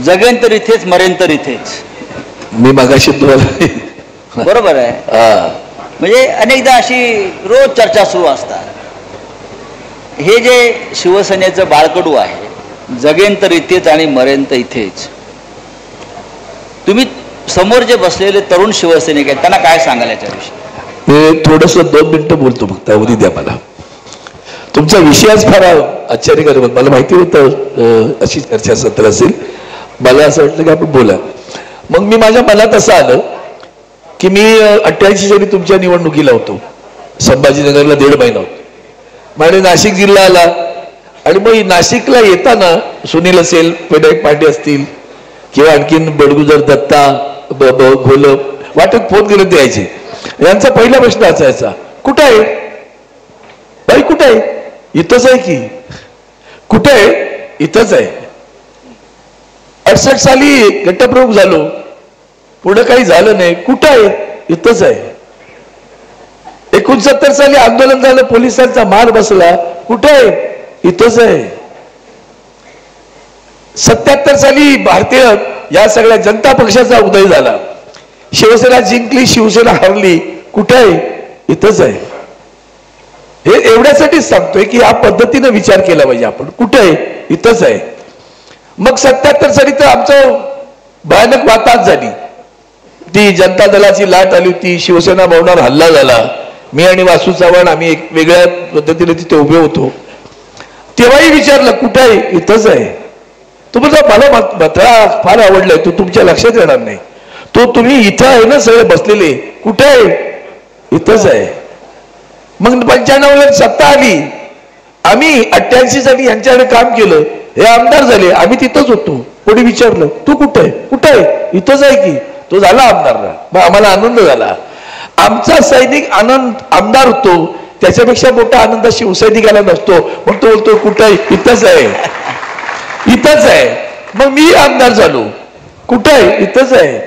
जगेन तर इथेच, मरेन तर इथेच. मी मगाशी तुम्हाला बरोबर आहे. म्हणजे अनेकदा अशी रोज चर्चा सुरू असतात. हे जे शिवसेनेचं बाळकडू आहे, जगेन तर इथेच आणि मरेन तर इथेच, तुम्ही समोर जे बसलेले तरुण शिवसैनिक आहेत त्यांना काय सांगाल याच्याविषयी? मी थोडस 2 मिनिटं बोलतो, फक्त अवधी द्या मला. तुमचा विषयच फार आश्चर्यकारक. मला माहिती होतं अशी चर्चासत्र असेल. मला असं वाटलं की आपण बोला. मग मी माझ्या मनात असं आलं की मी 88 साली तुमच्या निवडणुकीला होतो. संभाजीनगरला 1.5 महिना होतो. माझे नाशिक जिल्हा आला आणि मग नाशिकला येताना सुनील असेल, विनायक पांडे असतील किंवा आणखीन बडगुजर दत्ता, घोल वाटत फोन करत यायचे. यांचा पहिला प्रश्न असायचा, कुठं आहे बाई, कुठं आहे? इथंच आहे की. कुठं आहे? इथंच आहे. 68 साली गटप्रमुख झालो, पुढे काही झालं नाही. कुठं आहे? इथंच आहे. 69 साली आंदोलन झालं, पोलिसांचा मार बसला. कुठं आहे? इथंच आहे. 77 साली भारतीय या सगळ्या जनता पक्षाचा उदय झाला. शिवसेना जिंकली, शिवसेना हरली. कुठे आहे? इथंच आहे. हे एवढ्यासाठीच सांगतोय की या पद्धतीने विचार केला पाहिजे आपण. कुठे आहे? इथंच आहे. मग 77 साली तर आमचं भयानक वाताहत झाली. ती जनता दलाची लाट आली होती. शिवसेना भवनावर हल्ला झाला. मी आणि वासू चव्हाण आम्ही एक वेगळ्या पद्धतीने तिथे उभे होतो. तेव्हाही विचारलं, कुठे आहे? इथंच आहे. तुम्हाला मला मात्र फार आवडलंय, तो तुमच्या लक्षात येणार नाही. तो तुम्ही इथं आहे ना सगळे बसलेले, कुठे आहे? इथंच आहे. मग 95ला सत्ता आली. आम्ही 88 साली यांच्याकडे काम केलं. हे आमदार झाले, आम्ही तिथंच होतो. कोणी विचारलं, तू कुठे आहे? कुठे आहे? इथंच आहे की. तो झाला आमदार. मग आम्हाला आनंद झाला. आमचा सैनिक आमदार होतो, त्याच्यापेक्षा मोठा आनंद शिवसैनिकाला नसतो. मग तो बोलतो, कुठे आहे? इथंच आहे. इथंच आहे. मग मी आमदार झालो. कुठे आहे? इथंच आहे.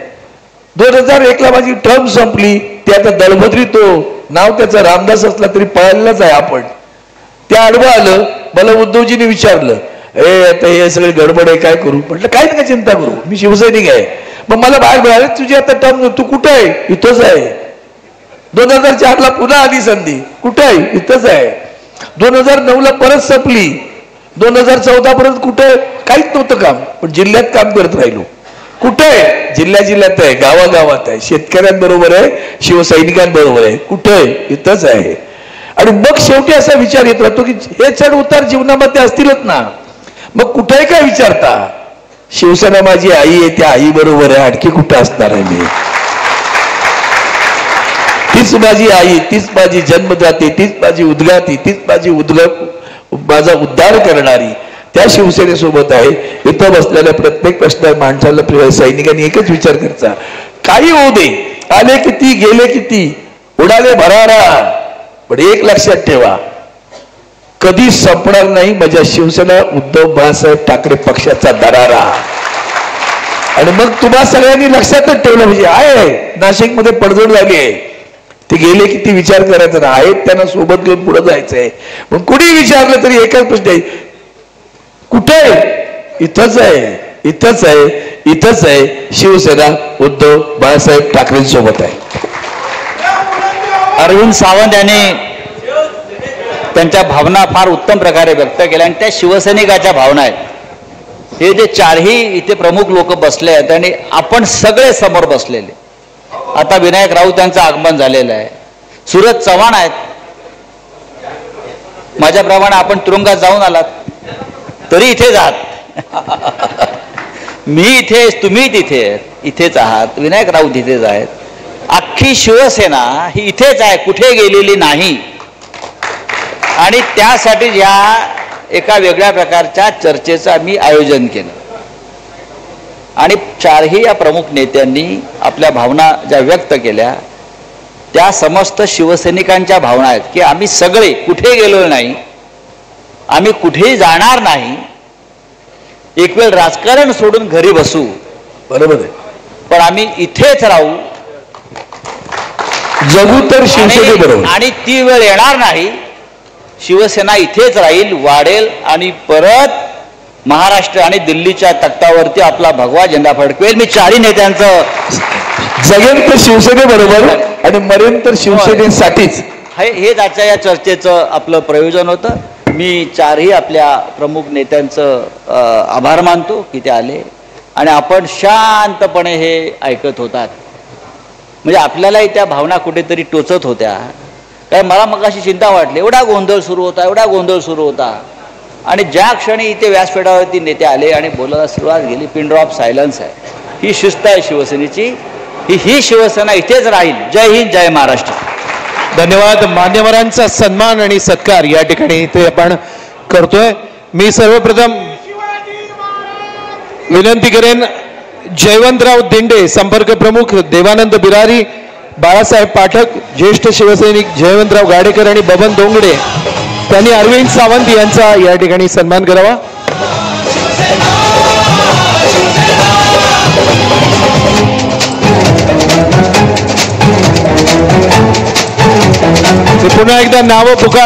2001ला माझी टर्म संपली. ते आता दळभद्री, तो नाव त्याचं रामदास असला तरी पळालेलाच आहे आपण. त्या आडवं आलं. मला उद्धवजींनी विचारलं, आता हे सगळे गडबड आहे, काय करू? म्हटलं काय नका चिंता करू, मी शिवसैनिक आहे. मग मला बाहेर मिळाले, तुझी आता टर्म, तू कुठे आहे? इथंच आहे. 2004ला पुन्हा आली संधी. कुठे आहे? इथंच आहे. 2009ला परत संपली. 2014 पर्यंत कुठे काहीच नव्हतं काम, पण जिल्ह्यात काम करत राहिलो. कुठे आहे? जिल्ह्यात आहे, गावागावात आहे, शेतकऱ्यांबरोबर आहे, शिवसैनिकांबरोबर आहे. कुठे आहे? इथंच आहे. आणि मग शेवटी असा विचार येत राहतो की हे चढ उतार जीवनामध्ये असतीलच ना, मग कुठेही काय विचारता, शिवसेना माझी आई आहे, त्या आई बरोबर आहे, आणखी कुठे असणार आहे मी? तीच माझी आई, तीच माझी जन्मदाती, तीच माझी उद्गाती, तीच माझी माझा उद्धार करणारी, त्या शिवसेनेसोबत आहे. इथं बसलेल्या प्रत्येक प्रश्न माणसाला, सैनिकांनी एकच विचार करायचा, काही होऊ दे, आले किती गेले किती, उडाले भरारा, पण एक लक्षात ठेवा, कधी संपणार नाही माझ्या शिवसेना उद्धव बाळासाहेब ठाकरे पक्षाचा दरारा. आणि मग तुम्हा सगळ्यांनी लक्षातच ठेवलं पाहिजे, आहे नाशिकमध्ये पडझड झाली आहे, ते गेले किती विचार करायचा ना, आहेत त्यांना सोबत घेऊन पुढे जायचंय. मग कुणी विचारलं तरी एकच प्रश्न आहे, कुठे? इथंच आहे, इथंच आहे, इथंच आहे. शिवसेना उद्धव बाळासाहेब ठाकरेंसोबत आहे. अरविंद सावंत यांनी त्यांच्या भावना फार उत्तम प्रकारे व्यक्त केल्या आणि त्या शिवसैनिकाच्या भावना आहेत. हे जे चारही इथे प्रमुख लोक बसले आहेत आणि आपण सगळे समोर बसलेले, आता विनायक राऊत यांचं आगमन झालेलं आहे, सूरज चव्हाण आहेत, माझ्याप्रमाणे आपण तुरुंगात जाऊन आलात तरी इथेच आहात, मी इथेच, तुम्ही इथेच आहात, विनायक राऊत इथेच आहेत, अख्खी शिवसेना ही इथेच आहे, कुठे गेलेली नाही. आणि त्यासाठी या एका वेगळ्या प्रकारच्या चर्चेचं आम्ही आयोजन केलं आणि चारही या प्रमुख नेत्यांनी आपल्या भावना ज्या व्यक्त केल्या त्या समस्त शिवसैनिकांच्या भावना आहेत की आम्ही सगळे कुठे गेलो नाही, आम्ही कुठेही जाणार नाही, एक वेळ राजकारण सोडून घरी बसू, बरोबर आहे, पण आम्ही इथेच राहू, जगू तर शिवसेनेबरोबर, आणि ती वेळ येणार नाही, शिवसेना इथेच राहील, वाढेल आणि परत महाराष्ट्र आणि दिल्लीच्या तख्तावरती आपला भगवा झेंडा फडकवेल. मी चारही नेत्यांचं जगेन तर शिवसेनेबरोबर आणि मरेन तर शिवसेनेसाठीच, हेच आजच्या या चर्चेचं आपलं प्रयोजन होतं. मी चारही आपल्या प्रमुख नेत्यांचं आभार मानतो की ते आले आणि आपण शांतपणे हे ऐकत होतात. म्हणजे आपल्यालाही त्या भावना कुठेतरी टोचत होत्या. काय मला मग अशी चिंता वाटली, एवढा गोंधळ सुरू होता आणि ज्या क्षणी इथे व्यासपीठावरती नेते आले आणि बोलायला सुरुवात केली, पिन ड्रॉप सायलन्स आहे. ही शिस्त आहे शिवसेनेची. ही शिवसेना इथेच राहील. जय हिंद, जय महाराष्ट्र. धन्यवाद. मान्यवरांचा सन्मान आणि सत्कार या ठिकाणी इथे आपण करतोय. मी सर्वप्रथम विनंती करेन, जयवंतराव दिंडे संपर्क प्रमुख, देवानंद बिरारी, बाळासाहेब पाठक, ज्येष्ठ शिवसैनिक जयवंतराव गाडेकर आणि बबन दोंगडे त्यांनी अरविंद सावंत यांचा या ठिकाणी सन्मान करावा. पुन्हा एकदा नाव पुकार